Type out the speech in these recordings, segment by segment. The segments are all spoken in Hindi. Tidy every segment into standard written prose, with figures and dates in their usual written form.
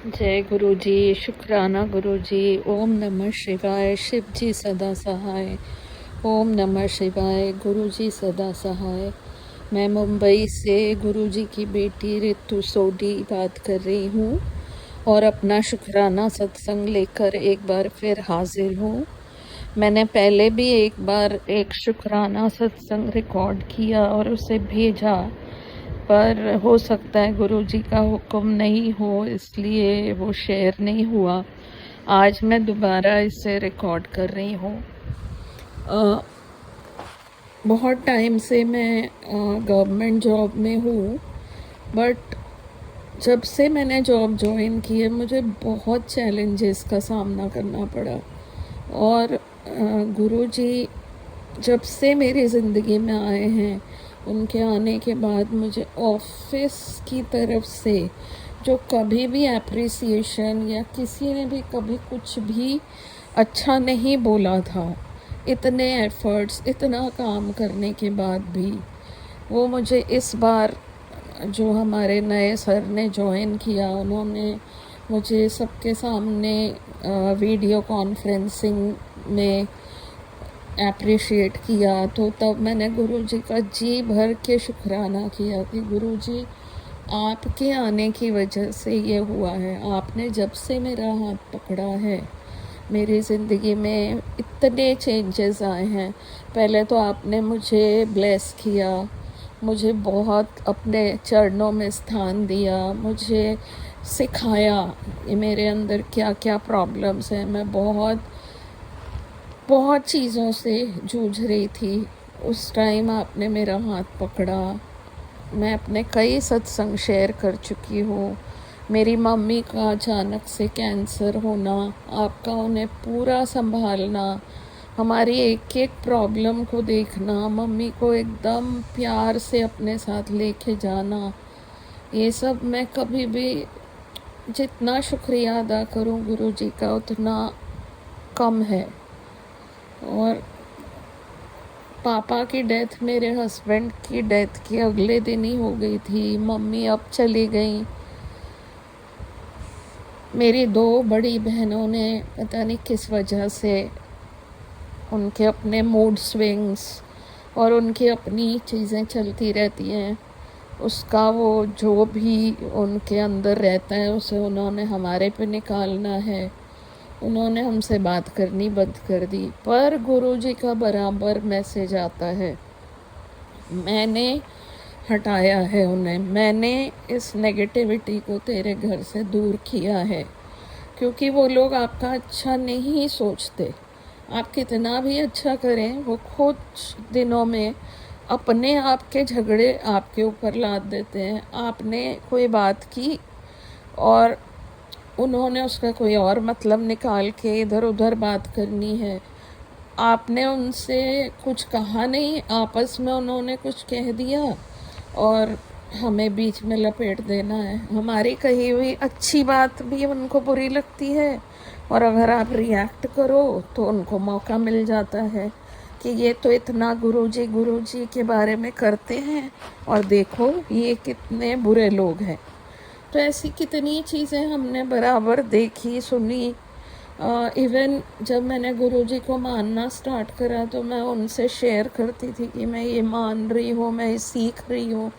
जय गुरु जी। शुक्राना गुरु जी। ओम नमः शिवाय। शिव जी सदा सहाय। ओम नमः शिवाय। गुरु जी सदा सहाय। मैं मुंबई से गुरु जी की बेटी रितु सोडी बात कर रही हूँ और अपना शुक्राना सत्संग लेकर एक बार फिर हाजिर हूँ। मैंने पहले भी एक बार एक शुक्राना सत्संग रिकॉर्ड किया और उसे भेजा, पर हो सकता है गुरु जी का हुक्म नहीं हो, इसलिए वो शेयर नहीं हुआ। आज मैं दोबारा इसे रिकॉर्ड कर रही हूँ। बहुत टाइम से मैं गवर्नमेंट जॉब में हूँ, बट जब से मैंने जॉब ज्वाइन की है मुझे बहुत चैलेंजेस का सामना करना पड़ा। और गुरु जी जब से मेरी ज़िंदगी में आए हैं, उनके आने के बाद मुझे ऑफिस की तरफ से जो कभी भी एप्रिसिएशन या किसी ने भी कभी कुछ भी अच्छा नहीं बोला था, इतने एफर्ट्स इतना काम करने के बाद भी वो मुझे इस बार जो हमारे नए सर ने ज्वाइन किया, उन्होंने मुझे सबके सामने वीडियो कॉन्फ्रेंसिंग में एप्रिशिएट किया। तो तब मैंने गुरुजी का जी भर के शुक्राना किया कि गुरुजी आपके आने की वजह से ये हुआ है। आपने जब से मेरा हाथ पकड़ा है, मेरी ज़िंदगी में इतने चेंजेस आए हैं। पहले तो आपने मुझे ब्लेस किया, मुझे बहुत अपने चरणों में स्थान दिया, मुझे सिखाया कि मेरे अंदर क्या क्या प्रॉब्लम्स हैं। मैं बहुत चीज़ों से जूझ रही थी। उस टाइम आपने मेरा हाथ पकड़ा। मैं अपने कई सत्संग शेयर कर चुकी हूँ। मेरी मम्मी का अचानक से कैंसर होना, आपका उन्हें पूरा संभालना, हमारी एक एक प्रॉब्लम को देखना, मम्मी को एकदम प्यार से अपने साथ लेके जाना, ये सब मैं कभी भी जितना शुक्रिया अदा करूँ गुरु जी का उतना कम है। और पापा की डेथ, मेरे हस्बैंड की डेथ की अगले दिन ही हो गई थी। मम्मी अब चली गई। मेरी दो बड़ी बहनों ने पता नहीं किस वजह से, उनके अपने मूड स्विंग्स और उनकी अपनी चीज़ें चलती रहती हैं, उसका वो जो भी उनके अंदर रहता है उसे उन्होंने हमारे पे निकालना है। उन्होंने हमसे बात करनी बंद कर दी। पर गुरुजी का बराबर मैसेज आता है। मैंने हटाया है उन्हें, मैंने इस नेगेटिविटी को तेरे घर से दूर किया है, क्योंकि वो लोग आपका अच्छा नहीं सोचते। आप कितना भी अच्छा करें, वो कुछ दिनों में अपने आप के झगड़े आपके ऊपर लाद देते हैं। आपने कोई बात की और उन्होंने उसका कोई और मतलब निकाल के इधर उधर बात करनी है। आपने उनसे कुछ कहा नहीं, आपस में उन्होंने कुछ कह दिया और हमें बीच में लपेट देना है। हमारी कही हुई अच्छी बात भी उनको बुरी लगती है, और अगर आप रिएक्ट करो तो उनको मौका मिल जाता है कि ये तो इतना गुरुजी के बारे में करते हैं और देखो ये कितने बुरे लोग हैं। तो ऐसी कितनी चीज़ें हमने बराबर देखी सुनी। इवन जब मैंने गुरुजी को मानना स्टार्ट करा तो मैं उनसे शेयर करती थी कि मैं ये मान रही हूँ, मैं ये सीख रही हूँ।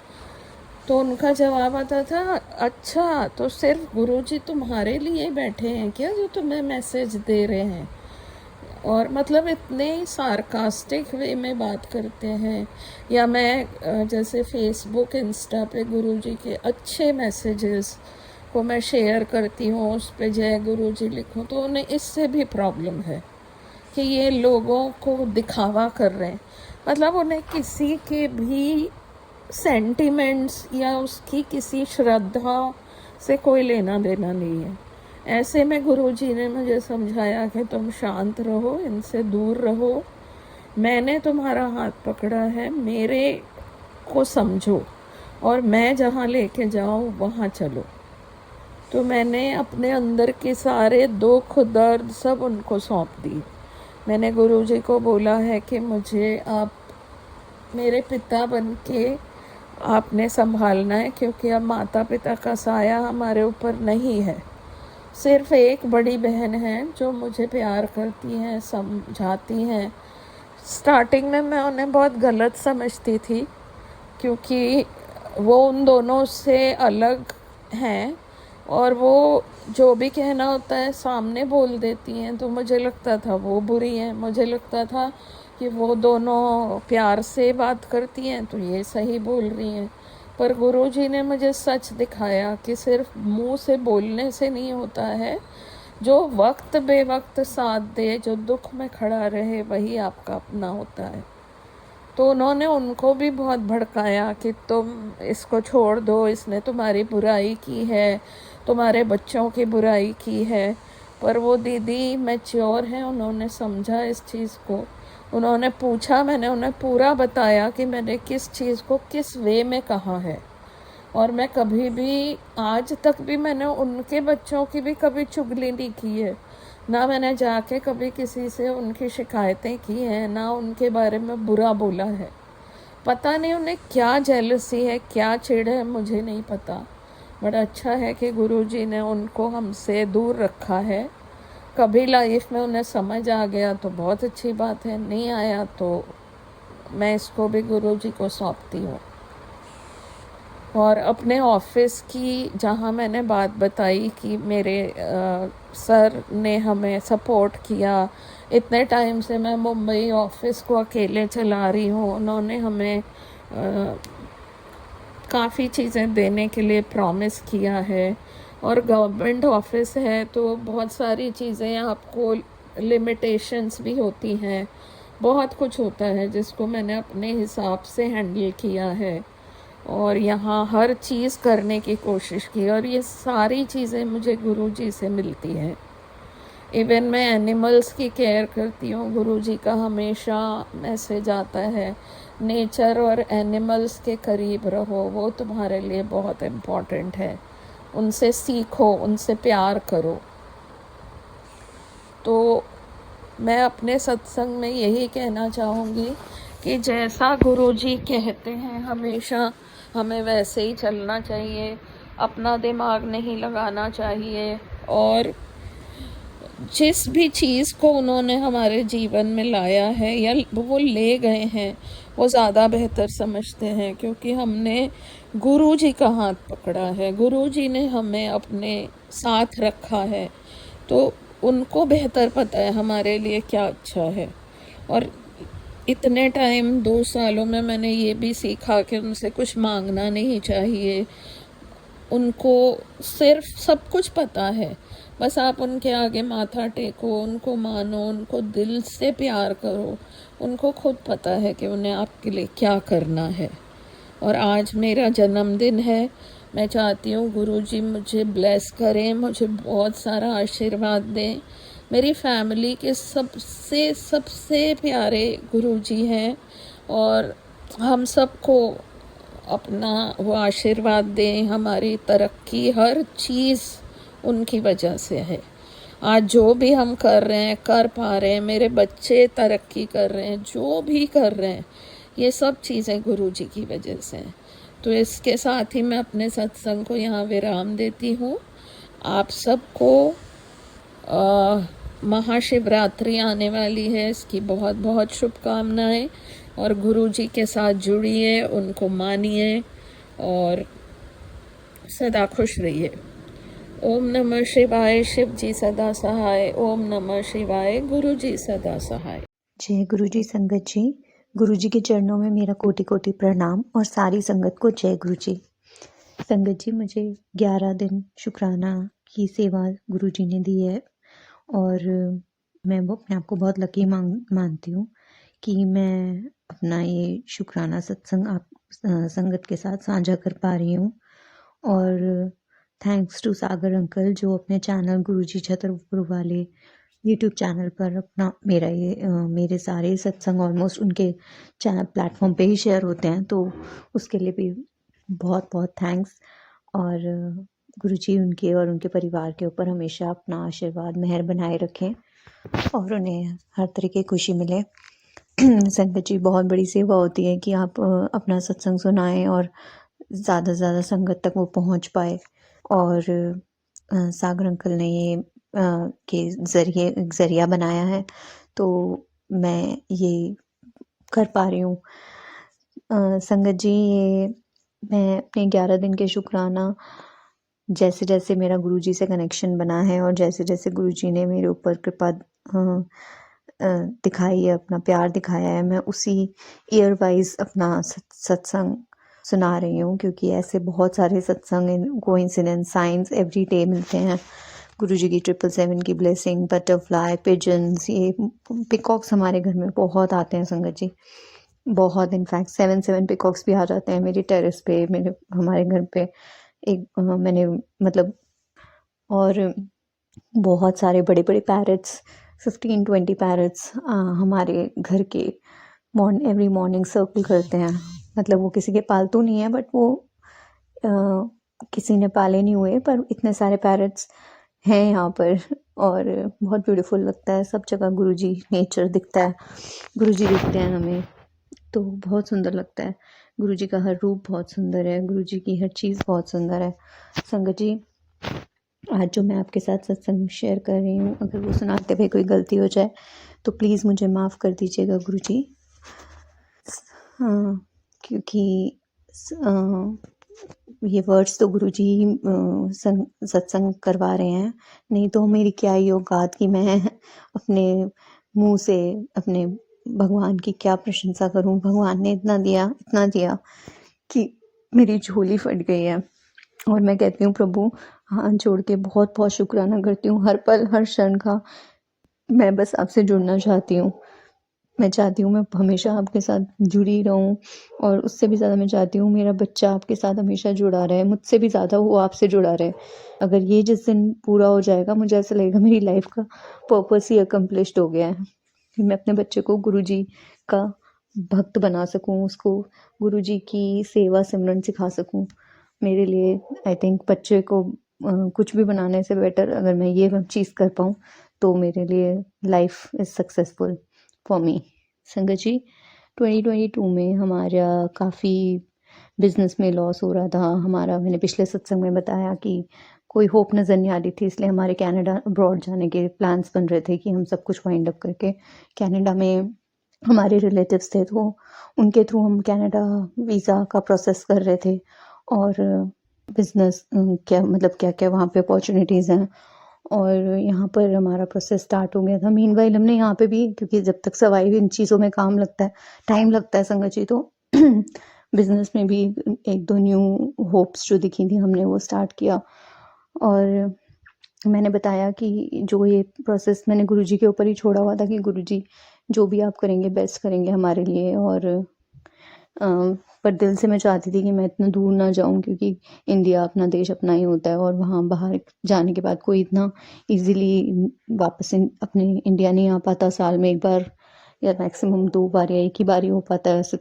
तो उनका जवाब आता था, अच्छा तो सिर्फ गुरुजी तुम्हारे लिए बैठे हैं क्या जो तुम्हें मैसेज दे रहे हैं? और मतलब इतने सार्कास्टिक वे में बात करते हैं। या मैं जैसे फेसबुक इंस्टा पे गुरुजी के अच्छे मैसेजेस को मैं शेयर करती हूँ, उस पे जय गुरुजी लिखूँ, तो उन्हें इससे भी प्रॉब्लम है कि ये लोगों को दिखावा कर रहे हैं। मतलब उन्हें किसी के भी सेंटिमेंट्स या उसकी किसी श्रद्धा से कोई लेना देना नहीं है। ऐसे में गुरुजी ने मुझे समझाया कि तुम शांत रहो, इनसे दूर रहो, मैंने तुम्हारा हाथ पकड़ा है, मेरे को समझो और मैं जहाँ लेके जाऊँ वहाँ चलो। तो मैंने अपने अंदर के सारे दुख दर्द सब उनको सौंप दी। मैंने गुरुजी को बोला है कि मुझे आप मेरे पिता बन के आपने संभालना है, क्योंकि अब माता पिता का साया हमारे ऊपर नहीं है। सिर्फ एक बड़ी बहन है जो मुझे प्यार करती हैं, समझाती हैं। स्टार्टिंग में मैं उन्हें बहुत गलत समझती थी, क्योंकि वो उन दोनों से अलग हैं और वो जो भी कहना होता है सामने बोल देती हैं, तो मुझे लगता था वो बुरी हैं। मुझे लगता था कि वो दोनों प्यार से बात करती हैं तो ये सही बोल रही हैं। पर गुरुजी ने मुझे सच दिखाया कि सिर्फ मुंह से बोलने से नहीं होता है। जो वक्त बेवक्त साथ दे, जो दुख में खड़ा रहे, वही आपका अपना होता है। तो उन्होंने उनको भी बहुत भड़काया कि तुम इसको छोड़ दो, इसने तुम्हारी बुराई की है, तुम्हारे बच्चों की बुराई की है। पर वो दीदी मैच्योर हैं, उन्होंने समझा इस चीज़ को। उन्होंने पूछा, मैंने उन्हें पूरा बताया कि मैंने किस चीज़ को किस वे में कहा है। और मैं कभी भी, आज तक भी, मैंने उनके बच्चों की भी कभी चुगली नहीं की है। ना मैंने जाके कभी किसी से उनकी शिकायतें की हैं, ना उनके बारे में बुरा बोला है। पता नहीं उन्हें क्या जेलसी है, क्या चिढ़ है, मुझे नहीं पता। बड़ा अच्छा है कि गुरुजी ने उनको हमसे दूर रखा है। कभी लाइफ में उन्हें समझ आ गया तो बहुत अच्छी बात है, नहीं आया तो मैं इसको भी गुरुजी को सौंपती हूँ। और अपने ऑफिस की, जहाँ मैंने बात बताई कि मेरे सर ने हमें सपोर्ट किया, इतने टाइम से मैं मुंबई ऑफिस को अकेले चला रही हूँ, उन्होंने हमें काफ़ी चीज़ें देने के लिए प्रॉमिस किया है। और गवर्नमेंट ऑफिस है तो बहुत सारी चीज़ें आपको लिमिटेशंस भी होती हैं, बहुत कुछ होता है जिसको मैंने अपने हिसाब से हैंडल किया है और यहाँ हर चीज़ करने की कोशिश की। और ये सारी चीज़ें मुझे गुरुजी से मिलती हैं। इवन मैं एनिमल्स की केयर करती हूँ, गुरुजी का हमेशा मैसेज आता है, नेचर और एनिमल्स के करीब रहो, वो तुम्हारे लिए बहुत इम्पॉर्टेंट है। उनसे सीखो, उनसे प्यार करो। तो मैं अपने सत्संग में यही कहना चाहूँगी कि जैसा गुरुजी कहते हैं हमेशा हमें वैसे ही चलना चाहिए, अपना दिमाग नहीं लगाना चाहिए। और जिस भी चीज़ को उन्होंने हमारे जीवन में लाया है या वो ले गए हैं, वो ज़्यादा बेहतर समझते हैं, क्योंकि हमने गुरुजी का हाथ पकड़ा है, गुरुजी ने हमें अपने साथ रखा है। तो उनको बेहतर पता है हमारे लिए क्या अच्छा है। और इतने टाइम 2 सालों में मैंने ये भी सीखा कि उनसे कुछ मांगना नहीं चाहिए। उनको सिर्फ सब कुछ पता है, बस आप उनके आगे माथा टेको, उनको मानो, उनको दिल से प्यार करो। उनको खुद पता है कि उन्हें आपके लिए क्या करना है। और आज मेरा जन्मदिन है, मैं चाहती हूँ गुरुजी मुझे ब्लेस करें, मुझे बहुत सारा आशीर्वाद दें। मेरी फैमिली के सबसे सबसे प्यारे गुरुजी हैं और हम सबको अपना वो आशीर्वाद दें। हमारी तरक्की हर चीज़ उनकी वजह से है। आज जो भी हम कर रहे हैं, कर पा रहे हैं, मेरे बच्चे तरक्की कर रहे हैं, जो भी कर रहे हैं, ये सब चीज़ें गुरुजी की वजह से हैं। तो इसके साथ ही मैं अपने सत्संग को यहाँ विराम देती हूँ। आप सबको महाशिवरात्रि आने वाली है, इसकी बहुत बहुत शुभकामनाएं। और गुरुजी के साथ जुड़िए, उनको मानिए और सदा खुश रहिए। ओम नमः शिवाय, शिव जी सदा सहाय। ओम नमः शिवाय, गुरु जी सदा सहाय। जय गुरु जी। संगत जी, गुरु जी के चरणों में मेरा कोटि कोटि प्रणाम और सारी संगत को जय गुरु जी। संगत जी, मुझे 11 दिन शुक्राना की सेवा गुरु जी ने दी है और मैं वो अपने आप को बहुत लकी मानती हूँ कि मैं अपना ये शुक्राना सत्संग आप संगत के साथ साझा कर पा रही हूँ। और थैंक्स टू सागर अंकल जो अपने चैनल गुरुजी छतरपुर वाले यूट्यूब चैनल पर अपना मेरे सारे सत्संग ऑलमोस्ट उनके चैनल प्लेटफॉर्म पे ही शेयर होते हैं, तो उसके लिए भी बहुत बहुत थैंक्स। और गुरुजी उनके और उनके परिवार के ऊपर हमेशा अपना आशीर्वाद मेहर बनाए रखें और उन्हें हर तरह की खुशी मिले। संगत जी, बहुत बड़ी सेवा होती है कि आप अपना सत्संग सुनाएं और ज़्यादा से ज़्यादा संगत तक वो पहुंच पाए। और सागर अंकल ने ये के ज़रिए एक ज़रिया बनाया है, तो मैं ये कर पा रही हूँ। संगत जी, ये मैं अपने 11 दिन के शुक्राना जैसे-जैसे मेरा गुरुजी से कनेक्शन बना है और जैसे-जैसे गुरुजी ने मेरे ऊपर कृपा दिखाई है, अपना प्यार दिखाया है, मैं उसी ईयर वाइज़ अपना सत्संग सुना रही हूँ, क्योंकि ऐसे बहुत सारे सत्संग इन कोइंसिडेंस साइंस एवरी डे मिलते हैं। गुरुजी की 777 की ब्लेसिंग, बटरफ्लाई, पिजन्स, ये पीकॉक्स हमारे घर में बहुत आते हैं संगत जी, बहुत। इनफैक्ट 7 पीकॉक्स भी आ जाते हैं मेरी टेरेस पे, मेरे हमारे घर पे। एक मैंने मतलब, और बहुत सारे बड़े-बड़े पैरट्स, 15-20 पैरट्स हमारे घर के एवरी मॉर्निंग सर्कल करते हैं। मतलब वो किसी के पालतू नहीं है, बट वो अ, किसी ने पाले नहीं हुए, पर इतने सारे पैरट्स हैं यहाँ पर, और बहुत ब्यूटीफुल लगता है। सब जगह गुरुजी नेचर दिखता है, गुरुजी दिखते हैं हमें, तो बहुत सुंदर लगता है। गुरुजी का हर रूप बहुत सुंदर है, गुरुजी की हर चीज़ बहुत सुंदर है। संगत जी, आज जो मैं आपके साथ सत्संग शेयर कर रही हूँ, अगर वो सुनाते हुए कोई गलती हो जाए तो प्लीज़ मुझे माफ़ कर दीजिएगा गुरुजी। क्योंकि ये वर्ड्स तो गुरुजी सत्संग करवा रहे हैं, नहीं तो मेरी क्या ही औकात कि मैं अपने मुंह से अपने भगवान की क्या प्रशंसा करूं। भगवान ने इतना दिया कि मेरी झोली फट गई है, और मैं कहती हूँ प्रभु, हाथ जोड़ के बहुत बहुत शुक्राना करती हूँ हर पल हर क्षण का। मैं बस आपसे जुड़ना चाहती हूँ, मैं चाहती हूँ मैं हमेशा आपके साथ जुड़ी रहूँ, और उससे भी ज़्यादा मैं चाहती हूँ मेरा बच्चा आपके साथ हमेशा जुड़ा रहे, मुझसे भी ज़्यादा वो आपसे जुड़ा रहे। अगर ये जिस दिन पूरा हो जाएगा, मुझे ऐसा लगेगा मेरी लाइफ का पर्पस ही अकम्प्लिश्ड हो गया है, कि मैं अपने बच्चे को गुरुजी का भक्त बना सकूँ, उसको गुरुजी की सेवा सिमरन सिखा सकूँ। मेरे लिए आई थिंक बच्चे को कुछ भी बनाने से बेटर अगर मैं ये चीज़ कर पाऊँ, तो मेरे लिए life is successful for me. संगत जी, 2022 में हमारा काफ़ी बिजनेस में लॉस हो रहा था हमारा। मैंने पिछले सत्संग में बताया कि कोई होप नज़र नहीं आ रही थी, इसलिए हमारे कनाडा अब्रॉड जाने के प्लान्स बन रहे थे कि हम सब कुछ वाइंड अप करके कनाडा में, हमारे रिलेटिव्स थे तो उनके थ्रू हम कनाडा वीज़ा का प्रोसेस कर रहे थे, और बिजनेस क्या मतलब क्या क्या वहाँ पे अपॉर्चुनिटीज़ हैं, और यहाँ पर हमारा प्रोसेस स्टार्ट हो गया था। मीनवाइल हमने यहाँ पे भी, क्योंकि जब तक सर्वाइव इन चीज़ों में काम लगता है, टाइम लगता है संगत जी, तो बिजनेस में भी एक दो न्यू होप्स जो दिखी थी, हमने वो स्टार्ट किया। और मैंने बताया कि जो ये प्रोसेस मैंने गुरुजी के ऊपर ही छोड़ा हुआ था, कि गुरुजी जो भी आप करेंगे बेस्ट करेंगे हमारे लिए। और पर दिल से मैं चाहती थी कि मैं इतना दूर ना जाऊँ, क्योंकि इंडिया अपना देश अपना ही होता है, और वहाँ बाहर जाने के बाद कोई इतना इजीली वापस अपने इंडिया नहीं आ पाता। साल में एक बार या मैक्सिमम 2 बार या एक ही बार ही हो पाता है वैसे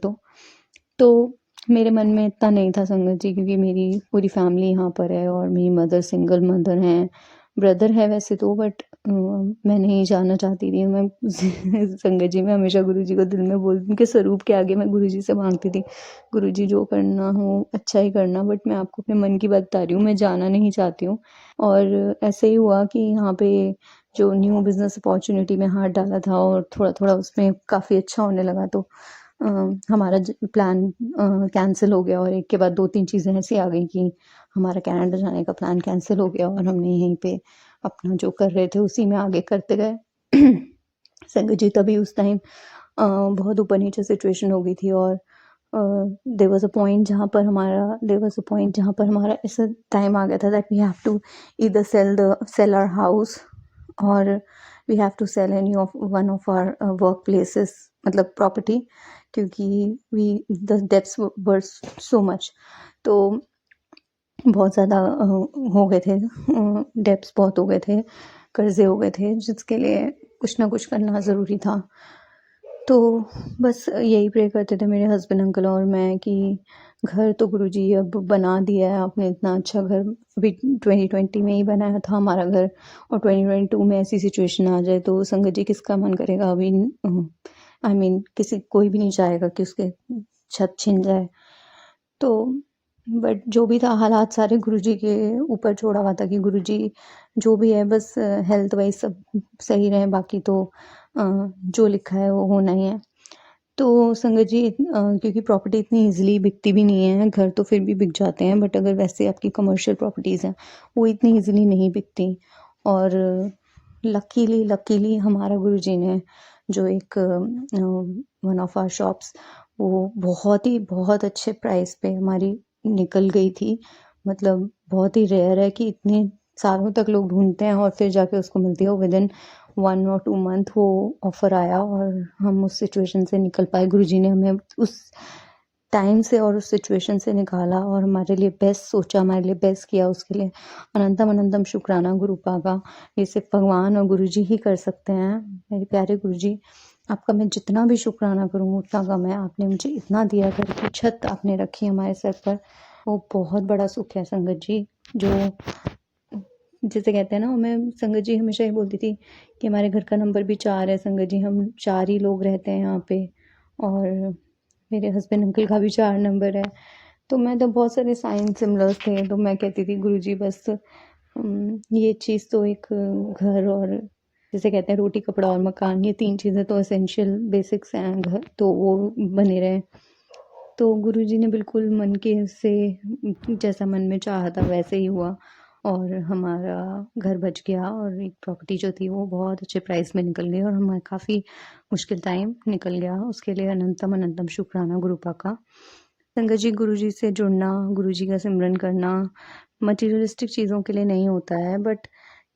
तो मेरे मन में इतना नहीं था संगत जी, क्योंकि मेरी पूरी फैमिली यहाँ पर है, और मेरी मदर सिंगल मदर हैं, ब्रदर है वैसे तो, बट मैं नहीं जाना चाहती थी। मैं संगत जी, मैं हमेशा गुरुजी को दिल में बोल, उनके स्वरूप के आगे मैं गुरुजी से मांगती थी, गुरुजी जो करना हो अच्छा ही करना, बट मैं आपको अपने मन की बात बता रही हूँ, मैं जाना नहीं चाहती हूँ। और ऐसे ही हुआ कि यहाँ पे जो न्यू बिजनेस अपॉर्चुनिटी में हाथ डाला था, और थोड़ा थोड़ा उसमें काफ़ी अच्छा होने लगा, तो हमारा प्लान कैंसिल हो गया, और एक के बाद 2-3 चीज़ें ऐसी आ गई कि हमारा कनाडा जाने का प्लान कैंसिल हो गया, और हमने यहीं पे अपना जो कर रहे थे उसी में आगे करते गए। संगत जी, तभी उस टाइम बहुत ऊपर नीचे सिचुएशन हो गई थी, और देयर वाज़ अ पॉइंट जहाँ पर हमारा ऐसा टाइम आ गया था that we have to either sell our house, और we have to sell any of one of our work places, मतलब प्रॉपर्टी, क्योंकि we the debts were so much. तो बहुत ज़्यादा हो गए थे, डेब्ट्स बहुत हो गए थे, कर्ज़े हो गए थे, जिसके लिए कुछ ना कुछ करना ज़रूरी था। तो बस यही प्रे करते थे मेरे हस्बैंड अंकल और मैं, कि घर तो गुरुजी अब बना दिया है आपने, इतना अच्छा घर अभी 2020 में ही बनाया था हमारा घर, और 2022 में ऐसी सिचुएशन आ जाए तो संगत जी किसका मन करेगा अभी। किसी कोई भी नहीं चाहेगा कि उसके छत छिन जाए। तो बट जो भी था हालात सारे गुरुजी के ऊपर छोड़ा हुआ था कि गुरुजी जो भी है बस हेल्थ वाइज सब सही रहे, बाकी तो जो लिखा है वो होना ही है। तो संगत जी क्योंकि प्रॉपर्टी इतनी इजीली बिकती भी नहीं है, घर तो फिर भी बिक जाते हैं, बट अगर वैसे आपकी कमर्शियल प्रॉपर्टीज़ हैं वो इतनी इजीली नहीं बिकती। और लकीली हमारा गुरुजी ने जो एक वन ऑफ आवर शॉप्स वो बहुत अच्छे प्राइस पे हमारी निकल गई थी। मतलब बहुत ही रेयर है कि इतने सालों तक लोग ढूंढते हैं और फिर जाके उसको मिलती है। विदिन 1 और 2 मंथ वो ऑफ़र आया और हम उस सिचुएशन से निकल पाए। गुरुजी ने हमें उस टाइम से और उस सिचुएशन से निकाला और हमारे लिए बेस्ट सोचा, हमारे लिए बेस्ट किया। उसके लिए अनंतम अनंतम शुक्राना गुरुपा का। ये सिर्फ भगवान और गुरुजी ही कर सकते हैं। मेरे प्यारे गुरुजी, आपका मैं जितना भी शुक्राना करूँ उतना कम है। आपने मुझे इतना दिया, घर की छत आपने रखी हमारे सर पर, वो बहुत बड़ा सुख है संगत जी। जो जिसे कहते हैं ना, मैं संगत जी हमेशा ये बोलती थी कि हमारे घर का नंबर भी 4 है संगत जी, हम 4 ही लोग रहते हैं यहाँ पे, और मेरे हस्बैंड अंकल का भी 4 नंबर है। तो मैं तो बहुत सारे साइन सिमिलर्स थे, तो मैं कहती थी गुरुजी बस ये चीज़ तो एक घर और जिसे कहते हैं रोटी कपड़ा और मकान, ये 3 चीज़ें तो एसेंशियल बेसिक्स हैं घर, तो वो बने रहें। तो गुरुजी ने बिल्कुल मन के से जैसा मन में चाहा था वैसे ही हुआ और हमारा घर बच गया और एक प्रॉपर्टी जो थी वो बहुत अच्छे प्राइस में निकल गई और हमारा काफ़ी मुश्किल टाइम निकल गया। उसके लिए अनंतम अनंतम शुक्राना गुरुपा का। संगत जी, गुरुजी से जुड़ना, गुरुजी का सिमरन करना मटेरियलिस्टिक चीज़ों के लिए नहीं होता है, बट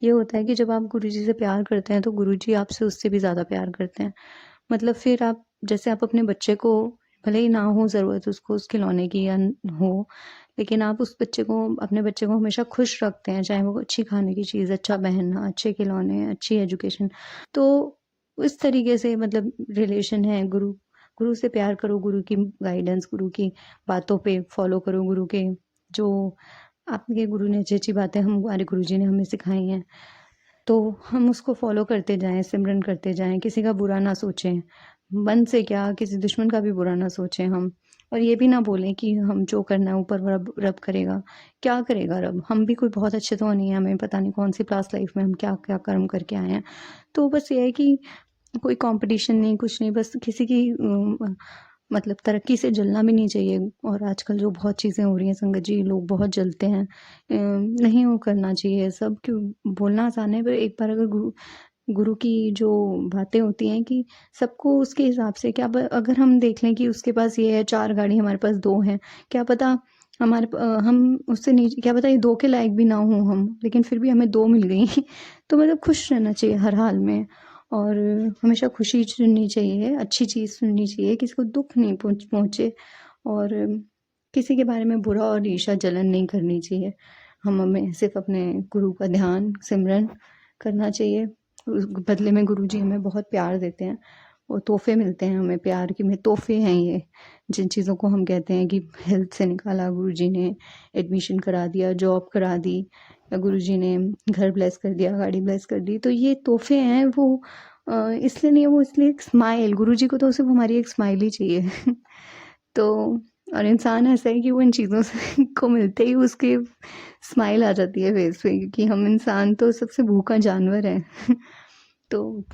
ये होता है कि जब आप गुरुजी से प्यार करते हैं तो गुरुजी आपसे उससे भी ज़्यादा प्यार करते हैं। मतलब फिर आप जैसे आप अपने बच्चे को, भले ही ना हो ज़रूरत उसको उस खिलौने की या हो, लेकिन आप उस बच्चे को, अपने बच्चे को हमेशा खुश रखते हैं, चाहे वो अच्छी खाने की चीज़, अच्छा पहनना, अच्छे खिलौने, अच्छी एजुकेशन। तो इस तरीके से मतलब रिलेशन है। गुरु से प्यार करो, गुरु की गाइडेंस, गुरु की बातों पे फॉलो करो, गुरु के जो आपके गुरु ने अच्छी-अच्छी बातें हमारे गुरुजी ने हमें सिखाई हैं, तो हम उसको फॉलो करते जाएँ, सिमरन करते जाएँ, किसी का बुरा ना सोचें। मन से क्या, किसी दुश्मन का भी बुरा ना सोचें हम। और ये भी ना बोलें कि हम जो करना है ऊपर रब रब करेगा। क्या करेगा रब? हम भी कोई बहुत अच्छे तो नहीं हैं, हमें पता नहीं कौन-सी पास्ट लाइफ में हम क्या-क्या कर्म करके आए हैं। तो बस ये है कि कोई कॉम्पिटिशन नहीं, कुछ नहीं, बस किसी की मतलब तरक्की से जलना भी नहीं चाहिए। और आजकल जो बहुत चीज़ें हो रही हैं संगत जी, लोग बहुत जलते हैं। नहीं वो करना चाहिए सब, क्यों बोलना आसान है, पर एक बार अगर गुरु की जो बातें होती हैं कि सबको उसके हिसाब से, क्या अगर हम देख लें कि उसके पास ये है 4 गाड़ी, हमारे पास 2 हैं, क्या पता हम उससे नीचे, क्या पता ये 2 के लायक भी ना हों हम, लेकिन फिर भी हमें 2 मिल गई। तो मतलब खुश रहना चाहिए हर हाल में और हमेशा खुशी चुननी चाहिए, अच्छी चीज़ सुननी चाहिए, किसी को दुःख नहीं पहुँचे और किसी के बारे में बुरा और ईर्ष्या जलन नहीं करनी चाहिए। हमें सिर्फ़ अपने गुरु का ध्यान, सिमरन करना चाहिए। उस बदले में गुरुजी हमें बहुत प्यार देते हैं और तोहफ़े मिलते हैं हमें, प्यार के में तोहफ़े हैं ये। जिन चीज़ों को हम कहते हैं कि हेल्थ से निकाला गुरुजी ने, एडमिशन करा दिया, जॉब करा दी, या गुरुजी ने घर ब्लेस कर दिया, गाड़ी ब्लेस कर दी, तो ये तोहफ़े हैं। वो इसलिए नहीं है, वो इसलिए एक स्माइल, गुरुजी को तो सिर्फ़ हमारी एक स्माइल ही चाहिए। तो और इंसान ऐसा है कि वो इन चीज़ों से को मिलते ही उसके स्माइल आ जाती है फेस पे, क्योंकि हम इंसान तो सबसे भूखा जानवर है। तो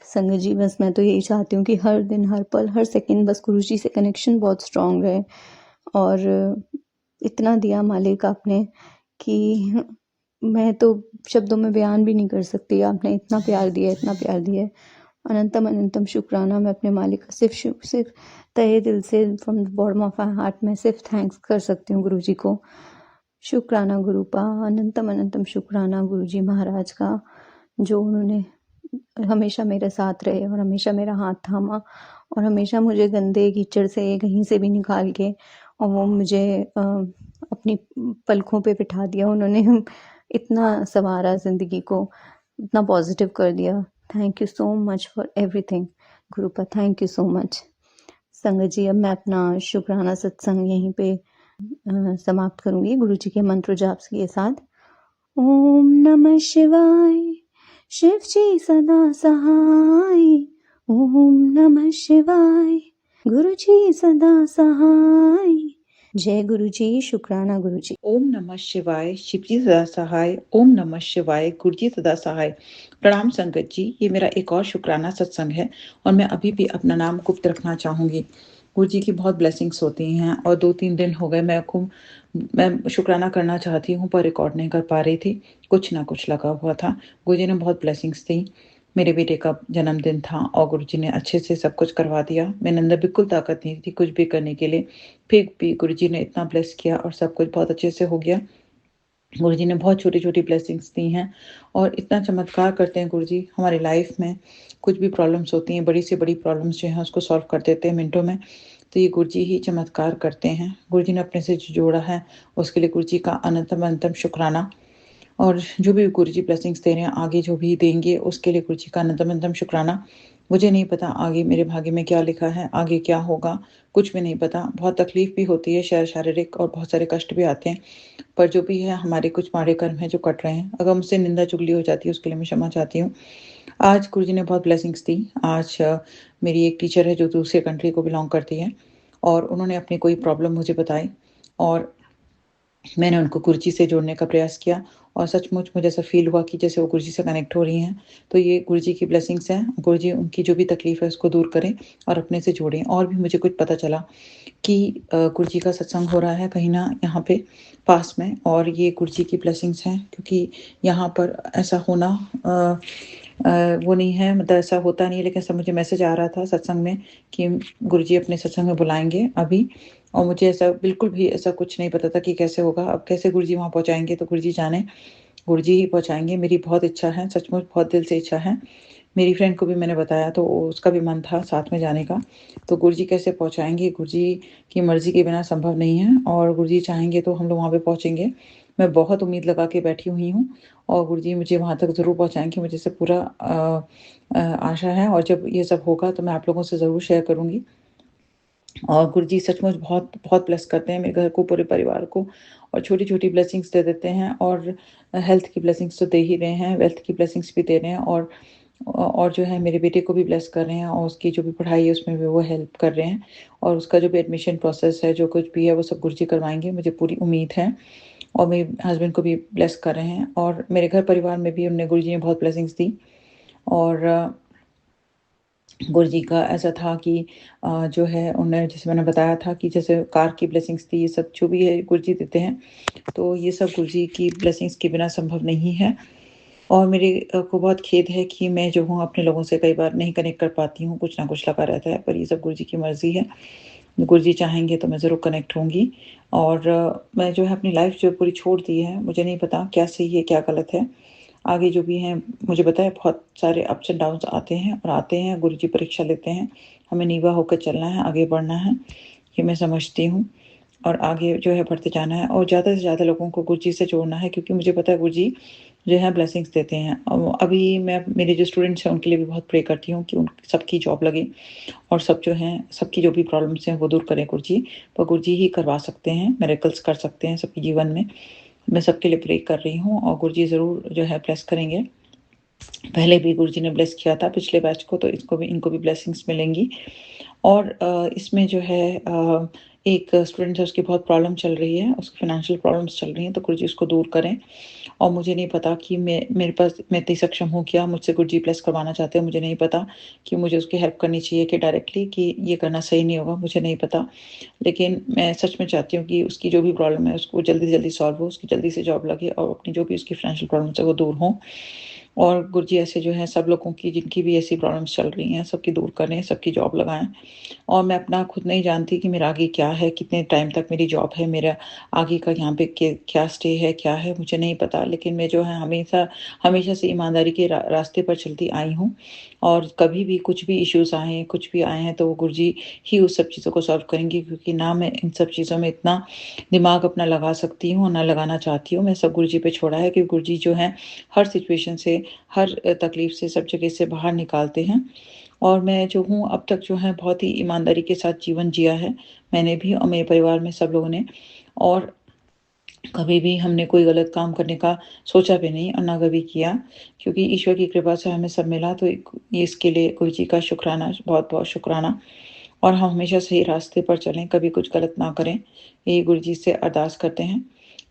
संगत जी, बस मैं तो यही चाहती हूँ कि हर दिन, हर पल, हर सेकंड बस गुरुजी से कनेक्शन बहुत स्ट्रॉन्ग रहे। और इतना दिया मालिक आपने कि मैं तो शब्दों में बयान भी नहीं कर सकती। आपने इतना प्यार दिया, इतना प्यार दिया है। अनंतम अनंतम शुक्राना। मैं अपने मालिक का सिर्फ तहे दिल से, from the bottom of my heart, मैं सिर्फ थैंक्स कर सकती हूँ गुरुजी को। शुक्राना गुरुपा, अनंतम अनंतम शुक्राना गुरुजी महाराज का, जो उन्होंने हमेशा मेरे साथ रहे और हमेशा मेरा हाथ थामा और हमेशा मुझे गंदे कीचड़ से कहीं से भी निकाल के, और वो मुझे अपनी पलकों पे बिठा दिया उन्होंने। इतना संवारा ज़िंदगी को, इतना पॉजिटिव कर दिया। Thank you so much for everything गुरुपा, thank you so much. संगत जी, अब मैं अपना शुक्राना सत्संग यहीं पे समाप्त करूँगी गुरु जी के मंत्र जाप के साथ। ओम नमः शिवाय, शिव जी सदा सहाय। ओम नमः शिवाय, गुरु जी सदा सहाय। जय गुरु जी, शुक्राना गुरु जी। ओम नमः शिवाय, शिव जी सदा सहाय। ओम नमः शिवाय, गुरु जी सदा सहाय। प्रणाम संगत जी, ये मेरा एक और शुक्राना सत्संग है और मैं अभी भी अपना नाम गुप्त रखना चाहूंगी। गुरु जी की बहुत ब्लेसिंग्स होती हैं और 2-3 दिन हो गए मैं शुक्राना करना चाहती हूँ पर रिकॉर्ड नहीं कर पा रही थी। कुछ ना कुछ लगा हुआ था। गुरु जी ने बहुत ब्लेसिंग्स दी। मेरे बेटे का जन्मदिन था और गुरु जी ने अच्छे से सब कुछ करवा दिया। मेरे अंदर बिल्कुल ताकत नहीं थी कुछ भी करने के लिए, फिर भी गुरु जी ने इतना ब्लेस किया और सब कुछ बहुत अच्छे से हो गया। गुरु जी ने बहुत छोटी-छोटी ब्लेसिंग्स दी हैं और इतना चमत्कार करते हैं गुरु जी हमारी लाइफ में। कुछ भी प्रॉब्लम्स होती हैं, बड़ी से बड़ी प्रॉब्लम्स जो हैं उसको सॉल्व कर देते हैं मिनटों में। तो ये गुरु जी ही चमत्कार करते हैं। गुरु जी ने अपने से जो जोड़ा है उसके लिए गुरु जी का अनंतम शुक्राना। और जो भी गुरु जी ब्लेसिंग्स दे रहे हैं, आगे जो भी देंगे उसके लिए गुरु जी का अनंतम शुक्राना। मुझे नहीं पता आगे मेरे भाग्य में क्या लिखा है, आगे क्या होगा, कुछ भी नहीं पता। बहुत तकलीफ भी होती है, शारीरिक और बहुत सारे कष्ट भी आते हैं। पर जो भी है हमारे कुछ माड़े कर्म हैं जो कट रहे हैं। अगर मुझसे निंदा चुगली हो जाती है उसके लिए मैं क्षमा चाहती हूँ। आज गुरु जी ने बहुत ब्लेसिंग्स दी। आज मेरी एक टीचर है जो दूसरे कंट्री को बिलॉन्ग करती है और उन्होंने अपनी कोई प्रॉब्लम मुझे बताई और मैंने उनको गुरुजी से जोड़ने का प्रयास किया और सचमुच मुझे ऐसा फ़ील हुआ कि जैसे वो गुरुजी से कनेक्ट हो रही हैं। तो ये गुरुजी की ब्लेसिंग्स हैं। गुरुजी उनकी जो भी तकलीफ़ है उसको दूर करें और अपने से जोड़ें। और भी मुझे कुछ पता चला कि गुरुजी का सत्संग हो रहा है कहीं न यहाँ पे पास में और ये गुरुजी की ब्लेसिंग्स हैं क्योंकि यहाँ पर ऐसा होना वो नहीं है, मतलब ऐसा होता नहीं है, लेकिन ऐसा मुझे मैसेज आ रहा था सत्संग में कि गुरुजी अपने सत्संग में बुलाएँगे अभी। और मुझे ऐसा बिल्कुल भी ऐसा कुछ नहीं पता था कि कैसे होगा। अब कैसे गुरुजी वहाँ पहुँचाएँगे तो गुरुजी जाने। गुरुजी ही पहुँचाएँगे। मेरी बहुत इच्छा है, सचमुच बहुत दिल से इच्छा है। मेरी फ्रेंड को भी मैंने बताया तो उसका भी मन था साथ में जाने का। तो गुरुजी कैसे पहुँचाएँगे, गुरुजी की मर्ज़ी के बिना संभव नहीं है और गुरुजी चाहेंगे तो हम लोग वहाँ पे पहुँचेंगे। मैं बहुत उम्मीद लगा के बैठी हुई हूँ और गुरुजी मुझे वहाँ तक ज़रूर पहुँचाएँगे, मुझे इससे पूरा आशा है और जब ये सब होगा तो मैं आप लोगों से ज़रूर शेयर करूँगी। और गुरुजी सचमुच बहुत बहुत ब्लेस करते हैं मेरे घर को, पूरे परिवार को और छोटी-छोटी ब्लेसिंग्स दे देते हैं और हेल्थ की ब्लेसिंग्स तो दे ही रहे हैं, वेल्थ की ब्लेसिंग्स भी दे रहे हैं और जो है मेरे बेटे को भी ब्लेस कर रहे हैं और उसकी जो भी पढ़ाई है उसमें भी वो हेल्प कर रहे हैं और उसका जो भी एडमिशन प्रोसेस है, जो कुछ भी है वो सब गुरुजी करवाएँगे, मुझे पूरी उम्मीद है। और मेरे हस्बैंड को भी ब्लेस कर रहे हैं और मेरे घर परिवार में भी हमने गुरुजी ने बहुत ब्लेसिंग्स दी और गुरुजी का ऐसा था कि जो है उन्होंने जैसे मैंने बताया था कि जैसे कार की ब्लेसिंग्स थी, ये सब जो भी है गुरुजी देते हैं। तो ये सब गुरुजी की ब्लेसिंग्स के बिना संभव नहीं है और मेरे को बहुत खेद है कि मैं जो हूँ अपने लोगों से कई बार नहीं कनेक्ट कर पाती हूँ, कुछ ना कुछ लगा रहता है, पर ये सब गुरुजी की मर्ज़ी है। गुरुजी चाहेंगे तो मैं ज़रूर कनेक्ट होंगी और मैं जो है अपनी लाइफ़ जो पूरी छोड़ दी है, मुझे नहीं पता क्या सही है, क्या गलत है। आगे जो भी हैं मुझे पता है बहुत सारे अप्स एंड डाउन्स आते हैं और आते हैं, गुरुजी परीक्षा लेते हैं। हमें नीवा होकर चलना है, आगे बढ़ना है, ये मैं समझती हूँ और आगे जो है बढ़ते जाना है और ज़्यादा से ज़्यादा लोगों को गुरुजी से जोड़ना है क्योंकि मुझे पता है गुरुजी जो है ब्लेसिंग्स देते हैं। अभी मैं मेरे जो स्टूडेंट्स हैं उनके लिए भी बहुत प्रे करती हूँ कि उन सबकी जॉब लगे और सब जो हैं सबकी जो भी प्रॉब्लम्स हैं वो दूर करें गुरुजी। पर गुरुजी ही करवा सकते हैं, मिरेकल्स कर सकते हैं सबके जीवन में। मैं सबके लिए प्रे कर रही हूँ और गुरुजी ज़रूर जो है ब्लेस करेंगे। पहले भी गुरुजी ने ब्लेस किया था पिछले बैच को, तो इनको भी ब्लेसिंग्स मिलेंगी और इसमें जो है एक स्टूडेंट है उसकी बहुत प्रॉब्लम चल रही है, उसकी फाइनेंशियल प्रॉब्लम्स चल रही हैं, तो गुरुजी उसको दूर करें और मुझे नहीं पता कि मेरे पास मैं इतनी सक्षम हूँ क्या, मुझसे गुरुजी ब्लेस करवाना चाहते हैं, मुझे नहीं पता कि मुझे उसकी हेल्प करनी चाहिए कि डायरेक्टली कि ये करना सही नहीं होगा, मुझे नहीं पता। लेकिन मैं सच में चाहती हूँ कि उसकी जो भी प्रॉब्लम है उसको जल्दी से जल्दी सॉल्व हो, उसकी जल्दी से जॉब लगे और अपनी जो भी उसकी फाइनेंशियल प्रॉब्लम्स है वो दूर हों। और गुरुजी ऐसे जो है सब लोगों की जिनकी भी ऐसी प्रॉब्लम्स चल रही हैं सबकी दूर करें, सबकी जॉब लगाएँ। और मैं अपना खुद नहीं जानती कि मेरा आगे क्या है, कितने टाइम तक मेरी जॉब है, मेरा आगे का यहाँ पे क्या स्टे है, क्या है, मुझे नहीं पता। लेकिन मैं जो है हमेशा हमेशा से ईमानदारी के रास्ते पर चलती आई हूँ और कभी भी कुछ भी इश्यूज़ आए हैं, कुछ भी आए हैं तो वो गुरुजी ही उस सब चीज़ों को सॉल्व करेंगे क्योंकि ना मैं इन सब चीज़ों में इतना दिमाग अपना लगा सकती हूँ, ना लगाना चाहती हूँ। मैं सब गुरुजी पे छोड़ा है कि गुरुजी जो हैं हर सिचुएशन से, हर तकलीफ से, सब जगह से बाहर निकालते हैं। और मैं जो हूँ अब तक जो है बहुत ही ईमानदारी के साथ जीवन जिया है, मैंने भी और मेरे परिवार में सब लोगों ने और कभी भी हमने कोई गलत काम करने का सोचा भी नहीं और ना कभी किया क्योंकि ईश्वर की कृपा से हमें सब मिला तो ये इसके लिए गुरु जी का शुक्राना, बहुत-बहुत शुक्राना। और हम हमेशा सही रास्ते पर चलें, कभी कुछ गलत ना करें। यही गुरु जी से अरदास करते हैं।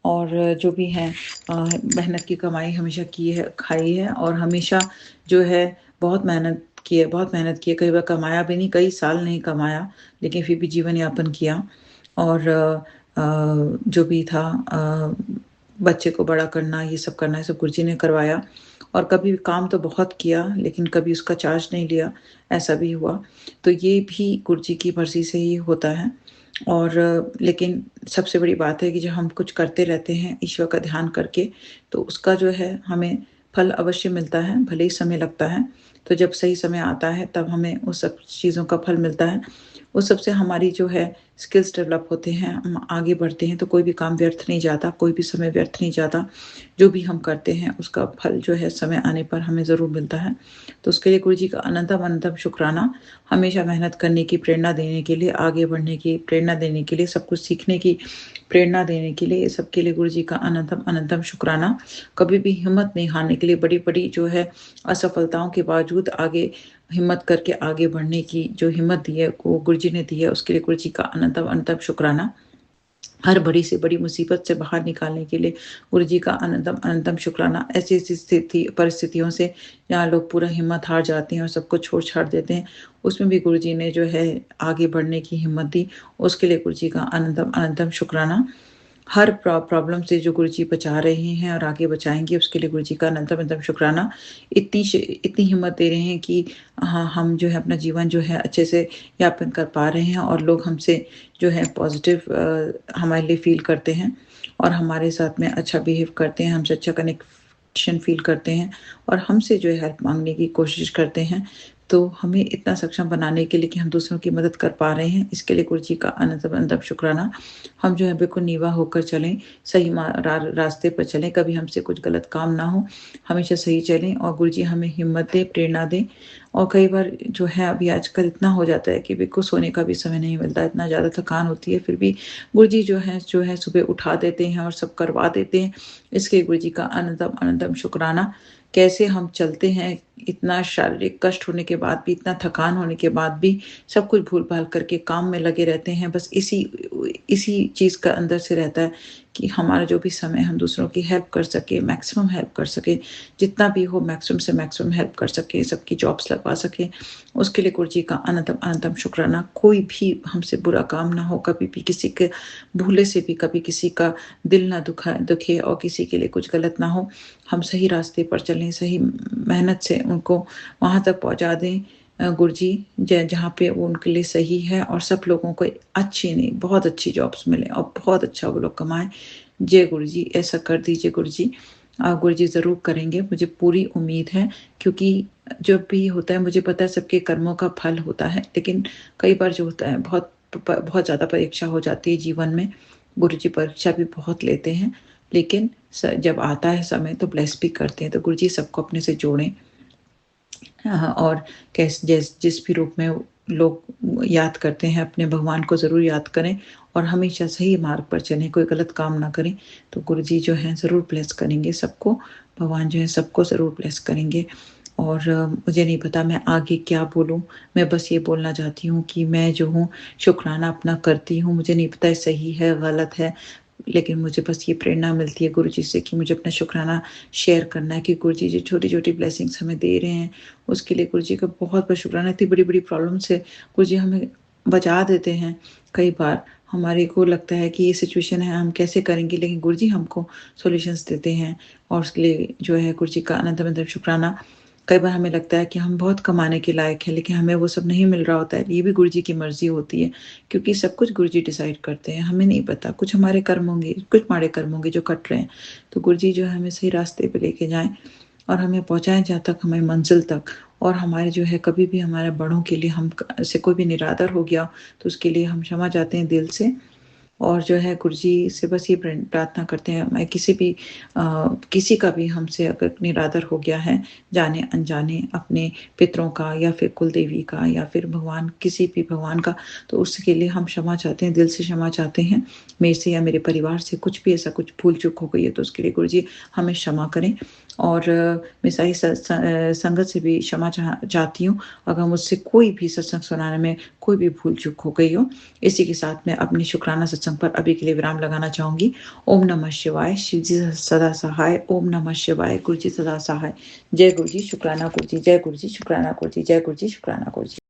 और जो भी है मेहनत की कमाई हमेशा की है, खाई है, और हमेशा जो है बहुत मेहनत की है, बहुत मेहनत की है। कई बार कमाया भी नहीं, कई साल नहीं कमाया, लेकिन फिर भी जीवन यापन किया। और जो भी था बच्चे को बड़ा करना, ये सब करना, ये सब गुरुजी ने करवाया। और कभी काम तो बहुत किया, लेकिन कभी उसका चार्ज नहीं लिया, ऐसा भी हुआ। तो ये भी गुरुजी की मर्ज़ी से ही होता है। और लेकिन सबसे बड़ी बात है कि जब हम कुछ करते रहते हैं ईश्वर का ध्यान करके, तो उसका जो है हमें फल अवश्य मिलता है, भले ही समय लगता है। तो जब सही समय आता है, तब हमें उस सब चीज़ों का फल मिलता है। उस सब से हमारी जो है स्किल्स डेवलप होते हैं, हम आगे बढ़ते हैं, तो कोई भी काम व्यर्थ नहीं जाता, कोई भी समय व्यर्थ नहीं जाता। जो भी हम करते हैं, उसका फल जो है समय आने पर हमें ज़रूर मिलता है। तो उसके लिए गुरुजी का अनंतम अनंतम शुक्राना। हमेशा मेहनत करने की प्रेरणा देने के लिए, आगे बढ़ने की प्रेरणा देने के लिए, सब कुछ सीखने की प्रेरणा देने के लिए, सबके लिए गुरुजी का अनंतम अनंतम शुक्राना। कभी भी हिम्मत नहीं हारने के लिए, बड़ी-बड़ी जो है असफलताओं के बावजूद आगे हिम्मत करके आगे बढ़ने की जो हिम्मत दी है, वो गुरुजी ने दी है, उसके लिए गुरुजी का अनंतम अनंतम शुक्राना। हर बड़ी से बड़ी मुसीबत से बाहर निकालने के लिए गुरुजी का अनंतम अनंतम शुक्राना। ऐसी-ऐसी परिस्थितियों से जहाँ लोग पूरा हिम्मत हार जाते हैं और सब कुछ छोड़-छाड़ देते हैं, उसमें भी गुरुजी ने जो है आगे बढ़ने की हिम्मत दी, उसके लिए गुरुजी का अनंतम अनंतम शुक्राना। हर प्रॉब्लम से जो गुरुजी बचा रहे हैं और आगे बचाएँगे, उसके लिए गुरुजी का अनंतम अनंतम शुक्राना। इतनी हिम्मत दे रहे हैं कि हाँ, हम जो है अपना जीवन जो है अच्छे से यापन कर पा रहे हैं, और लोग हमसे जो है पॉज़िटिव हमारे लिए फ़ील करते हैं, और हमारे साथ में अच्छा बिहेव करते हैं, हमसे अच्छा कनेक्शन फ़ील करते हैं, और हमसे जो है हेल्प माँगने की कोशिश करते हैं। तो हमें इतना सक्षम बनाने के लिए कि हम दूसरों की मदद कर पा रहे हैं, इसके लिए गुरुजी का अनंतम अनंतम शुक्राना। हम जो है बिल्कुल नीवा होकर चलें, सही रास्ते पर चलें, कभी हमसे कुछ गलत काम ना हो, हमेशा सही चलें, और गुरुजी हमें हिम्मत दें, प्रेरणा दें। और कई बार जो है अभी आजकल इतना हो जाता है कि बिल्कुल सोने का भी समय नहीं मिलता, इतना ज़्यादा थकान होती है, फिर भी गुरुजी जो है सुबह उठा देते हैं और सब करवा देते हैं। इसके लिए गुरुजी का अनंतम अनंतम शुक्राना। कैसे हम चलते हैं, इतना शारीरिक कष्ट होने के बाद भी, इतना थकान होने के बाद भी, सब कुछ भूल-भाल करके काम में लगे रहते हैं। बस इसी चीज़ का अंदर से रहता है कि हमारा जो भी समय हम दूसरों की हेल्प कर सकें, मैक्सिमम हेल्प कर सकें, जितना भी हो मैक्सिमम से मैक्सिमम हेल्प कर सकें, सबकी जॉब्स लगवा सकें, उसके लिए गुरुजी का अनंतम अनंतम शुक्राना। कोई भी हमसे बुरा काम ना हो, कभी भी किसी के भूले से भी कभी किसी का दिल ना दुखे, और किसी के लिए कुछ गलत ना हो। हम सही रास्ते पर चलें, सही मेहनत से उनको वहाँ तक पहुँचा दें, गुरुजी जहाँ पे वो उनके लिए सही है, और सब लोगों को अच्छी नहीं, बहुत अच्छी जॉब्स मिलें और बहुत अच्छा वो लोग कमाएँ। जय गुरुजी, ऐसा कर दीजिए गुरुजी। गुरुजी ज़रूर करेंगे, मुझे पूरी उम्मीद है, क्योंकि जब भी होता है मुझे पता है सबके कर्मों का फल होता है, लेकिन कई बार जो होता है बहुत ज़्यादा परीक्षा हो जाती है जीवन में। गुरुजी परीक्षा भी बहुत लेते हैं, लेकिन जब आता है समय तो ब्लेस भी करते हैं। तो गुरुजी सबको अपने से जोड़ें। हाँ, और जिस भी रूप में लोग याद करते हैं, अपने भगवान को ज़रूर याद करें, और हमेशा सही मार्ग पर चलें, कोई गलत काम ना करें। तो गुरुजी जो हैं ज़रूर ब्लेस करेंगे सबको, भगवान जो है सबको ज़रूर ब्लेस करेंगे। और मुझे नहीं पता मैं आगे क्या बोलूँ, मैं बस ये बोलना चाहती हूँ कि मैं जो हूँ शुक्राना अपना करती हूँ, मुझे नहीं पता ये सही है, गलत है, लेकिन मुझे बस ये प्रेरणा मिलती है गुरुजी से कि मुझे अपना शुक्राना शेयर करना है, कि गुरुजी जो छोटी-छोटी ब्लेसिंग्स हमें दे रहे हैं, उसके लिए गुरुजी का बहुत-बहुत शुक्राना। इतनी बड़ी-बड़ी प्रॉब्लम से गुरुजी हमें बचा देते हैं। कई बार हमारे को लगता है कि ये सिचुएशन है, हम कैसे करेंगे, लेकिन गुरुजी हमको सॉल्यूशंस देते हैं, और उसके लिए जो है गुरुजी का अनंत-अनंत शुक्राना। कई बार हमें लगता है कि हम बहुत कमाने के लायक हैं, लेकिन हमें वो सब नहीं मिल रहा होता है। ये भी गुरुजी की मर्ज़ी होती है, क्योंकि सब कुछ गुरुजी डिसाइड करते हैं, हमें नहीं पता। कुछ हमारे कर्म होंगे, कुछ माड़े कर्म होंगे जो कट रहे हैं। तो गुरुजी जो है हमें सही रास्ते पे लेके जाएँ, और हमें पहुँचाएँ जहाँ तक, हमें मंज़िल तक। और हमारे जो है कभी भी हमारे बड़ों के लिए हम से कोई भी निरादर हो गया, तो उसके लिए हम क्षमा चाहते हैं दिल से। और जो है गुरुजी से बस ये प्रार्थना करते हैं, मैं किसी का भी हमसे अगर निरादर हो गया है, जाने अनजाने, अपने पितरों का या फिर कुल देवी का या फिर भगवान, किसी भी भगवान का, तो उसके लिए हम क्षमा चाहते हैं, दिल से क्षमा चाहते हैं। मेरे से या मेरे परिवार से कुछ भी ऐसा कुछ भूल चूक हो गई है, तो उसके लिए गुरुजी हमें क्षमा करें। और मैं सारी संगत से भी क्षमा चाहती हूँ अगर मुझसे कोई भी सत्संग सुनाने में कोई भी भूल चूक हो गई हो। इसी के साथ मैं अपनी शुक्राना सत्संग पर अभी के लिए विराम लगाना चाहूँगी। ओम नमः शिवाय, शिव जी सदा सहाय। ओम नमः शिवाय, गुरु जी सदा सहाय। जय गुरु जी, शुक्राना गुरु जी, जय गुरु जी, शुक्राना गुरु जी, जय गुरु जी, शुक्राना गुरु जी।